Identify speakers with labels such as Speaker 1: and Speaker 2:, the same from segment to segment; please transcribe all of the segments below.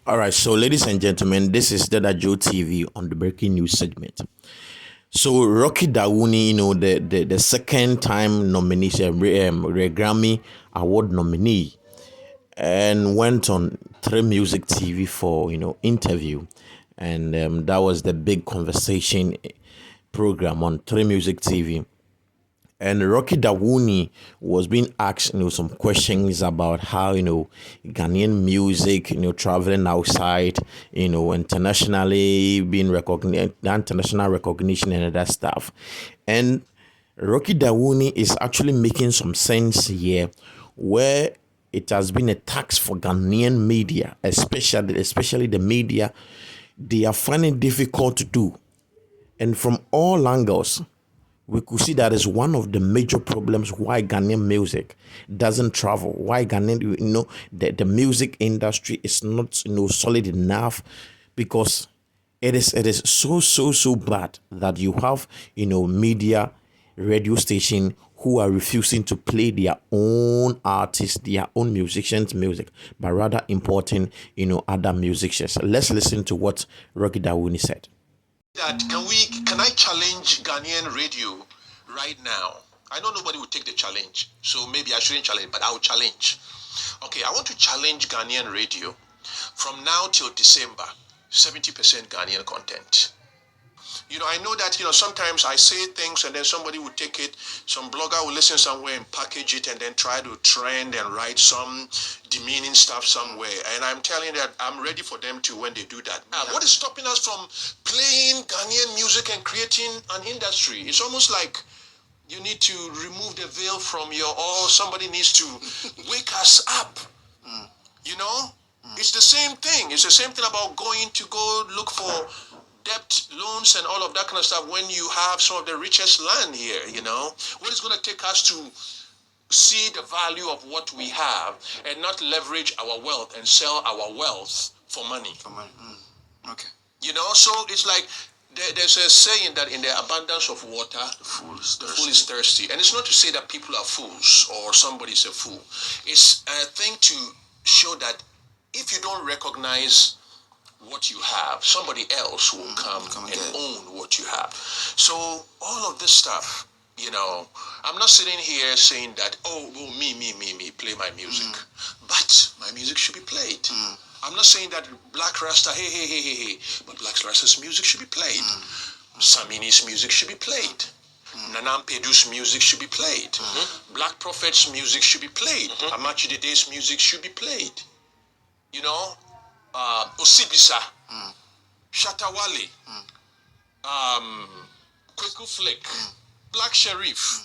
Speaker 1: All right, so ladies and gentlemen, this is Dada Joe TV on the breaking news segment. So Rocky DAWUNI, the second time nominee, Grammy Award nominee, and went on Three Music TV for interview, and that was the big conversation program on Three Music TV. And Rocky Dawuni was being asked, some questions about how, Ghanaian music, traveling outside, internationally being recognized, international recognition and other stuff. And Rocky Dawuni is actually making some sense here, where it has been a tax for Ghanaian media, especially the media. They are finding it difficult to do, and from all angles we could see that is one of the major problems why Ghanaian music doesn't travel, why Ghanaian, the music industry is not, solid enough, because it is so bad that you have, media, radio station who are refusing to play their own artists, their own musicians' music, but rather importing, other musicians. Let's listen to what Rocky Dawuni said.
Speaker 2: That can I challenge Ghanaian radio right now? I know nobody will take the challenge, so maybe I shouldn't challenge, but I'll challenge. Okay, I want to challenge Ghanaian radio from now till December, 70% Ghanaian content. I know that, sometimes I say things and then somebody will take it, some blogger will listen somewhere and package it and then try to trend and write some demeaning stuff somewhere. And I'm telling that I'm ready for them to when they do that. What is stopping us from playing Ghanaian music and creating an industry? It's almost like you need to remove the veil from somebody needs to wake us up. It's the same thing. It's the same thing about going to go look for debt, loans, and all of that kind of stuff when you have some of the richest land here, What is going to take us to see the value of what we have and not leverage our wealth and sell our wealth for money?
Speaker 3: Okay.
Speaker 2: So it's like there's a saying that in the abundance of water,
Speaker 3: the fool
Speaker 2: is thirsty. And it's not to say that people are fools or somebody's a fool. It's a thing to show that if you don't recognize what you have, somebody else will come and own what you have. So all of this stuff, I'm not sitting here saying that, me, play my music. But my music should be played. I'm not saying that Black Rasta, hey, but Black Rasta's music should be played. Samini's music should be played. Nanam Pedu's music should be played. Black Prophet's music should be played. Amachi Dede's music should be played. Osibisa, Shatawale, Kweku Flick, Black Sheriff.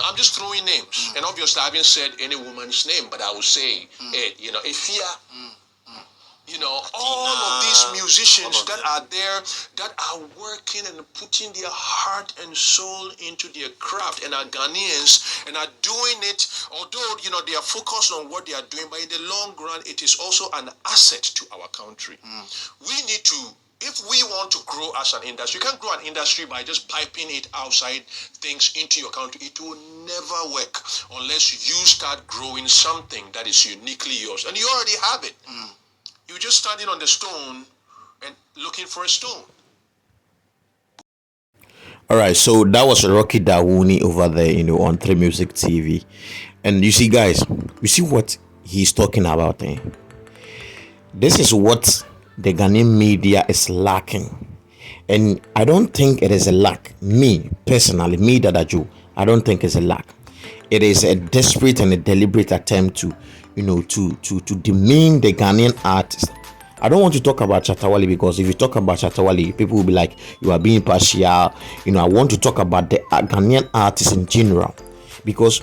Speaker 2: I'm just throwing names. And obviously I haven't said any woman's name, but I will say it, Efia. All of these musicians that are there, that are working and putting their heart and soul into their craft and are Ghanaians and are doing it, although, they are focused on what they are doing, but in the long run, it is also an asset to our country. We need to, if we want to grow as an industry, you can't grow an industry by just piping it outside things into your country. It will never work unless you start growing something that is uniquely yours. And you already have it. You're just standing on the stone and looking for a stone.
Speaker 1: All right, so that was Rocky Dawuni over there, on Three Music TV. And you see, guys, you see what he's talking about. This is what the Ghanaian media is lacking. And I don't think it is a lack. Me, personally, Dada Joe, I don't think it's a lack. It is a desperate and a deliberate attempt to demean the Ghanaian artist. I don't want to talk about Chatawali, because if you talk about Chatawali, people will be like, you are being partial. I want to talk about the Ghanaian artists in general, because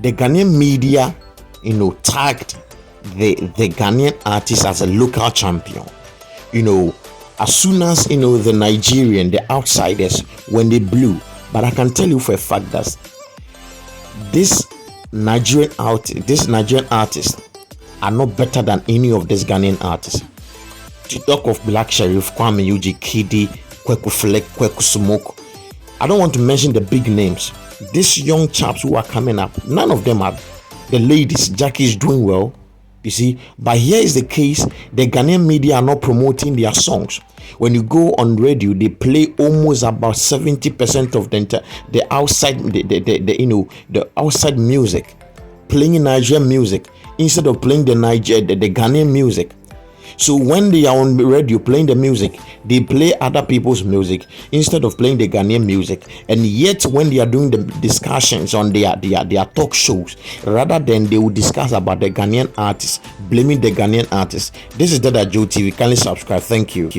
Speaker 1: the Ghanaian media, tagged the Ghanaian artist as a local champion. As soon as, the Nigerian, the outsiders, when they blew. But I can tell you for a fact that this Nigerian artists are not better than any of these Ghanaian artists. To talk of Black Sheriff, Kwame Yuji, Kidi, Kweku Fleck, Kweku Smoke, I don't want to mention the big names. These young chaps who are coming up, none of them are. The ladies, Jackie is doing well. You see, but here is the case: the Ghanaian media are not promoting their songs. When you go on radio, they play almost about 70% of the outside the outside music, playing Nigerian music instead of playing the Ghanaian music. So when they are on radio playing the music, they play other people's music instead of playing the Ghanaian music. And yet when they are doing the discussions on their talk shows, rather than they will discuss about the Ghanaian artists, blaming the Ghanaian artists. This is Dada Joe TV. Kindly subscribe. Thank you.